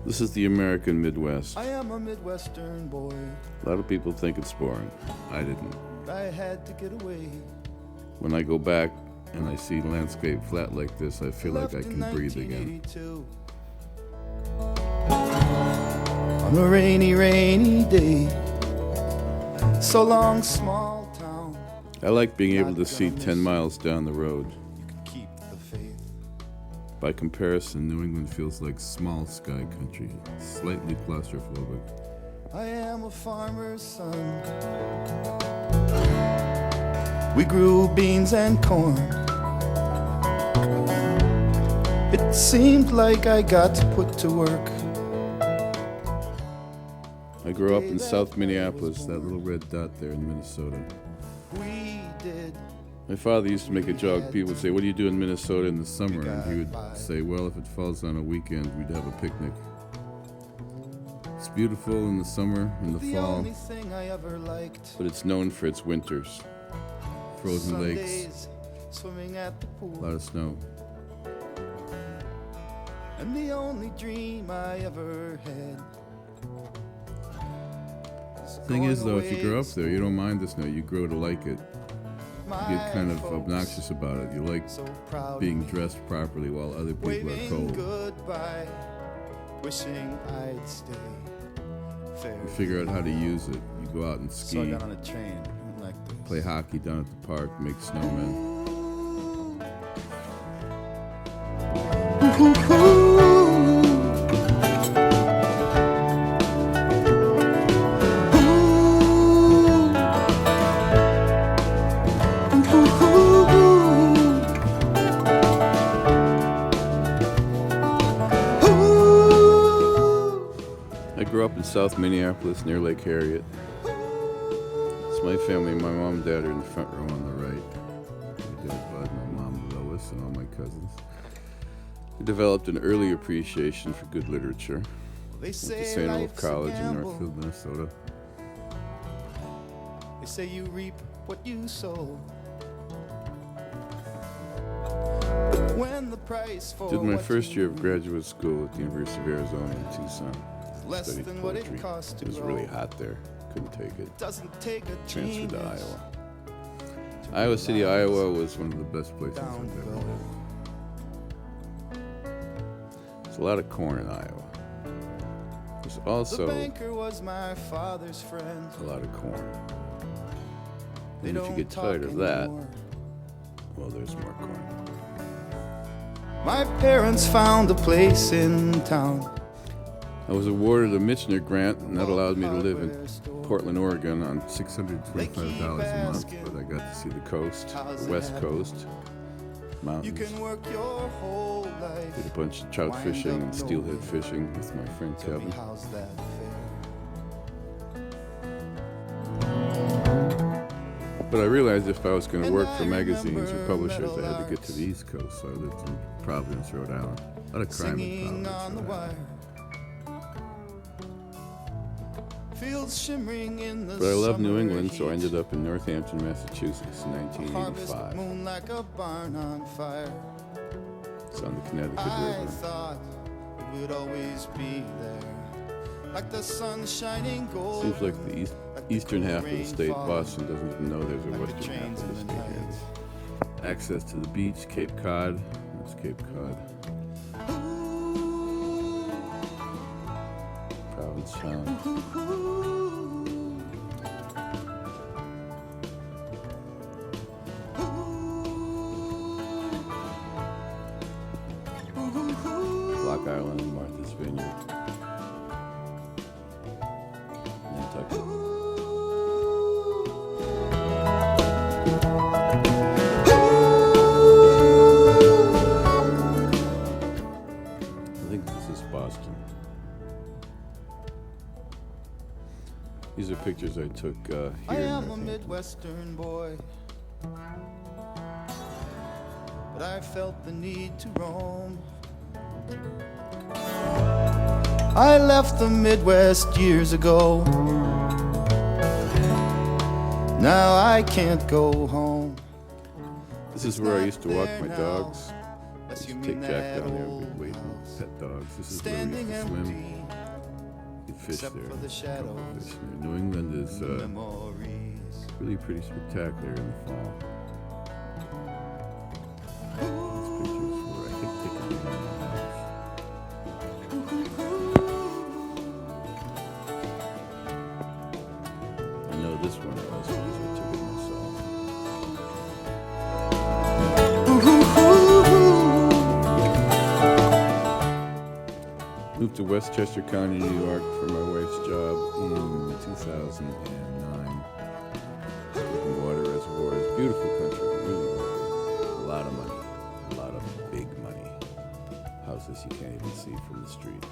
This is the American Midwest. I am a Midwestern boy. A lot of people think it's boring. I didn't. I had to get away. When I go back and I see landscape flat like this, I feel like I can breathe again. On a rainy, rainy day. So long, small town. I like being able to see 10 miles down the road. You can keep the faith. By comparison, New England feels like small sky country, slightly claustrophobic. I am a farmer's son. We grew beans and corn. It seemed like I got put to work. I grew up in South Minneapolis, that little red dot there in Minnesota. We did. My father used to make a joke. People would say, "What do you do in Minnesota in the summer?" And he would say, "Well, if it falls on a weekend, we'd have a picnic." It's beautiful in the summer, in the fall, only thing I ever liked. but it's known for its winters. Frozen lakes, Sundays, swimming at the pool. a lot of snow. And the only dream I ever had. Thing is, though, if you grow up there, you don't mind the snow. You grow to like it. You get kind of obnoxious about it. You like being dressed properly while other people are cold. Goodbye, wishing I'd stay. You figure out how to use it. You go out and So I ski, got on a train like this. play hockey down at the park, make snowmen. I grew up in South Minneapolis near Lake Harriet. It's my family. My mom and dad are in the front row on the right. My dad, Bud, my mom, Lois, and all my cousins. I developed an early appreciation for good literature. They Went to say St. Olaf life's a College in gamble. Northfield, Minnesota. They say you reap what you sow. But when the price for Did my what first you year of graduate school at the University of Arizona in Tucson. less Studied than what poetry. it costs to It was grow. really hot there. Couldn't take it. Doesn't take a Transferred to genius Iowa. to Iowa City, realize Iowa was one of the best places down I've ever below. lived. There's a lot of corn in Iowa. There's The also banker was my father's friend. a lot of corn. They And if you don't get talk tired of that, anymore. well, there's more corn. My parents found a place in town. I was awarded a Michener grant, and that allowed me to live in Portland, Oregon on $625 a month, but I got to see the coast, the west coast, You mountains. can work your whole life. Did a bunch of trout fishing and steelhead fishing with my friend Tell me, Kevin. how's that But I realized if I was going to And work I for magazines or remember publishers, I metal had to get to the East Coast, so I lived in Providence, Rhode Island. A lot of fair? crime in Singing on the Providence, Rhode Island. wire. Fields shimmering in the But I love New summer England, so I heat. ended up in Northampton, Massachusetts in Harvest 1985. moon like a barn on fire. It's on the Connecticut I River. thought it would always be there, like the sun shining gold. Seems like the eastern half of the state, Boston, doesn't even know there's a like the western half trains of the in the state. night. Access to the beach, Cape Cod. That's Cape Cod. Provincetown. Block Island, Martha's Vineyard. Nantucket. I think this is Boston. These are pictures I took here I in am a Northampton. Midwestern boy, but I felt the need to roam. I left the Midwest years ago. Now I can't go home. This is where I used to walk my There now. dogs. A Guess you Just mean take Jack that down there and old wait and house pet dogs. This is where we standing used to swim. empty You'd fish except there. for the couple shadows fish there. New England is memories. really pretty spectacular in the fall. These pictures were, I think, taken in my house. I know this one was because I took it myself. Moved to Westchester County, New York for my wife's job in 2009. Taking water reservoirs, beautiful country, really lovely. A lot of money, a lot of big money. Houses you can't even see from the street.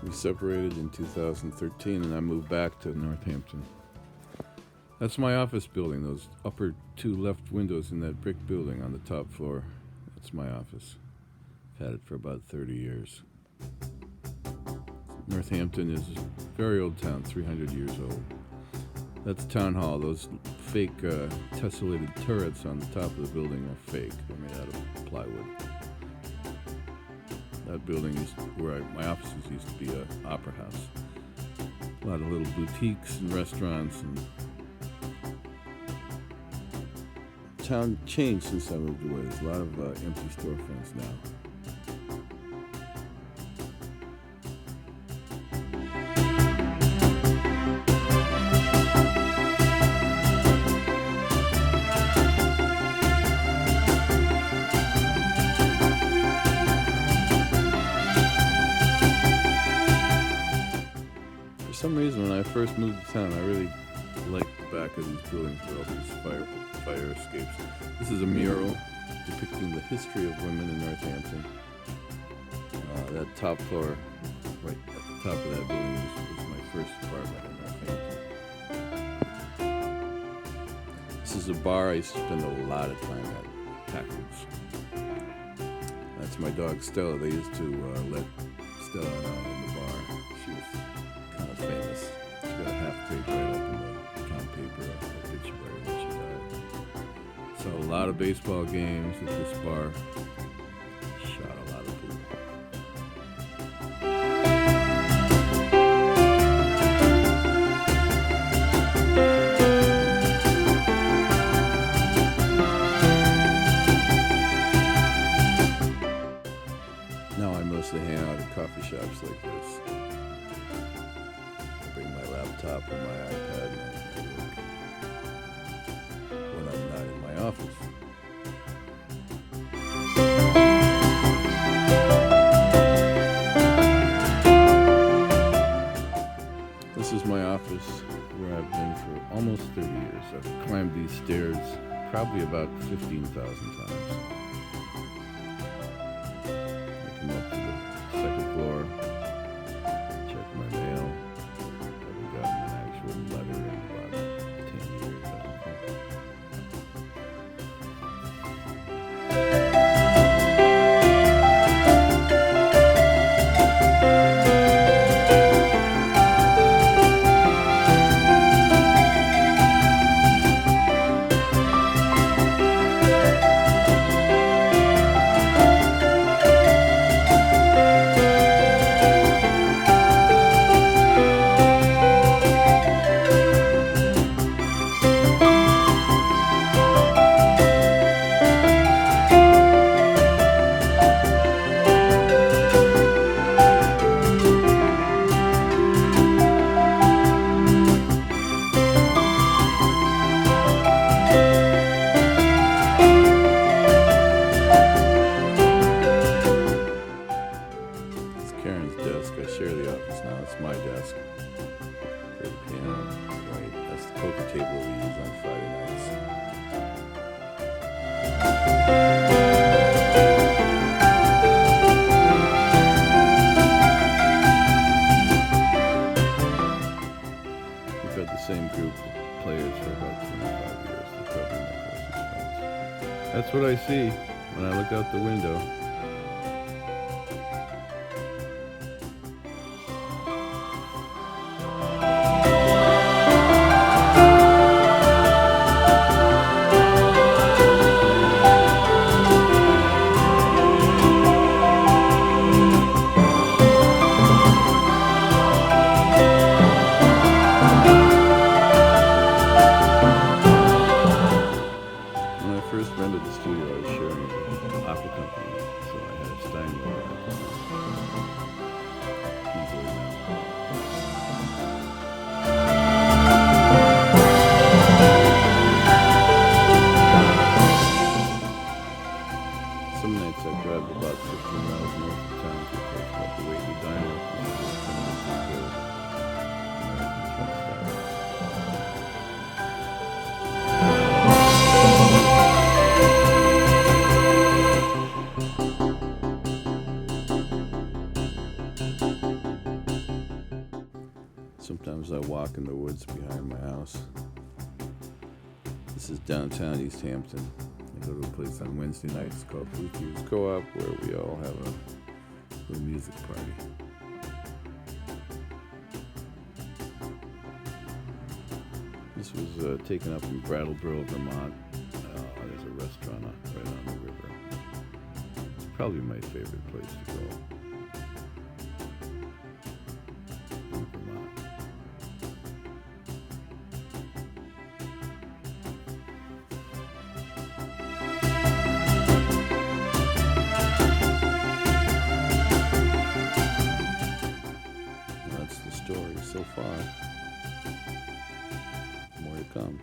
We separated in 2013 and I moved back to Northampton. That's my office building, those upper two left windows in that brick building on the top floor. That's my office. I've had it for about 30 years. Northampton is a very old town, 300 years old. That's Town Hall. Those fake tessellated turrets on the top of the building are fake. They're made out of plywood. That building my offices used to be an opera house. A lot of little boutiques and restaurants, and town changed since I moved away. There's a lot of empty storefronts now. For some reason, when I first moved to town, I really liked the back of these buildings with all these fire escapes. This is a mural depicting the history of women in Northampton. That top floor, right at the top of that building, was my first apartment in Northampton. This is a bar I used to spend a lot of time at, Packard's. That's my dog Stella. They used to let Stella and I in the bar. She was kind of famous. She got a half page right up in the town paper, a obituary when she died. Saw a lot of baseball games at this bar. Shot a lot of pool. Now I mostly hang out at coffee shops like this. I bring my laptop and my iPad and I work when I'm not in my office. This is my office where I've been for almost 30 years. I've climbed these stairs probably about 15,000 times. I come up to the second floor, check my mail. Haven't gotten an actual letter in about 10 years, I don't think. Karen's desk. I share the office now. It's my desk. Play the piano. Right. That's the poker table we use on Friday nights. We've had the same group of players for about 25 years. They're probably my closest friends. That's what I see when I look out the window. walk in the woods behind my house. This is downtown East Hampton. I go to a place on Wednesday nights called Blue Fuse Co-op where we all have a little music party. This was taken up in Brattleboro, Vermont. There's a restaurant right on the river. It's probably my favorite place to go in Vermont. And that's the story so far. More to come.